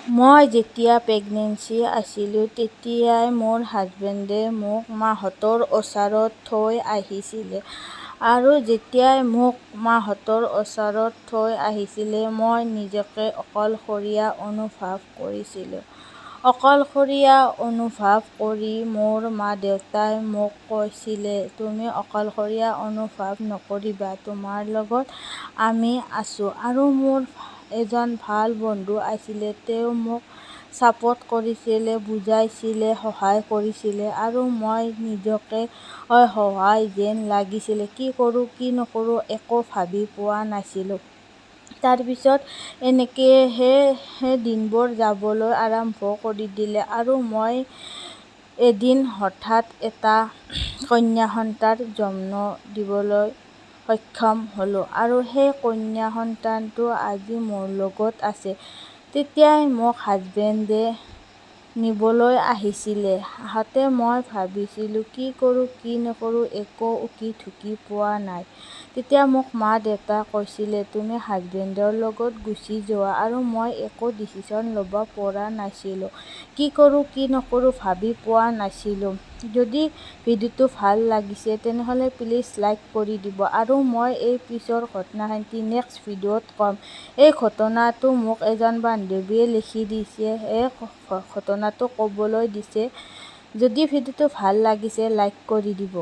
মই যেতিয়া প্ৰেগনেঞ্চি আছিলোঁ তেতিয়াই মোৰ হাজবেণ্ডে মোক মাহঁতৰ ওচৰত থৈ আহিছিলে। আৰু যেতিয়াই মোক মাহঁতৰ ওচৰত থৈ আহিছিলে মই নিজকে অকলশৰীয়া অনুভৱ কৰিছিলোঁ। অকলশৰীয়া অনুভৱ কৰি মোৰ মা-দেউতাই মোক কৈছিলে, তুমি অকলশৰীয়া অনুভৱ নকৰিবা, তোমাৰ লগত আমি আছোঁ। আৰু মোৰ এজন ভাল বন্ধু আছিলে, তেওঁ মোক ছাপৰ্ট কৰিছিলে, বুজাইছিলে, সহায় কৰিছিলে। আৰু মই নিজকে অসহায় যেন লাগিছিলে। কি কৰোঁ কি নকৰোঁ একো ভাবি পোৱা নাছিলোঁ। তাৰপিছত এনেকৈহে দিনবোৰ যাবলৈ আৰম্ভ কৰি দিলে। আৰু মই এদিন হঠাৎ এটা কন্যা সন্তান জন্ম দিবলৈ সক্ষম হ'লোঁ। আৰু সেই কন্যা সন্তানটো আজি মোৰ লগত আছে। তেতিয়াই মোক হাজবেণ্ডে নিবলৈ আহিছিলে। আহোঁতে মই ভাবিছিলোঁ কি কৰোঁ কি নকৰোঁ একো উকি-ঢুকি পোৱা নাই। তেতিয়া মোক মা-দেউতাই কৈছিলে, তুমি হাজবেণ্ডৰ লগত গুচি যোৱা। আৰু মই একো ডিচিশ্যন ল'ব পৰা নাছিলোঁ। কি কৰোঁ কি নকৰোঁ ভাবি পোৱা নাছিলোঁ। যদি ভিডিঅ'টো ভাল লাগিছে তেনেহ'লে প্লিজ লাইক কৰি দিব। আৰু মই এই পিছৰ ঘটনাখিনি নেক্সট ভিডিঅ'ত ক'ম। এই ঘটনাটো মোক এজন বান্ধৱীয়ে লিখি দিছে, এই ঘটনাটো ক'বলৈ দিছে। যদি ভিডিঅ'টো ভাল লাগিছে লাইক কৰি দিব।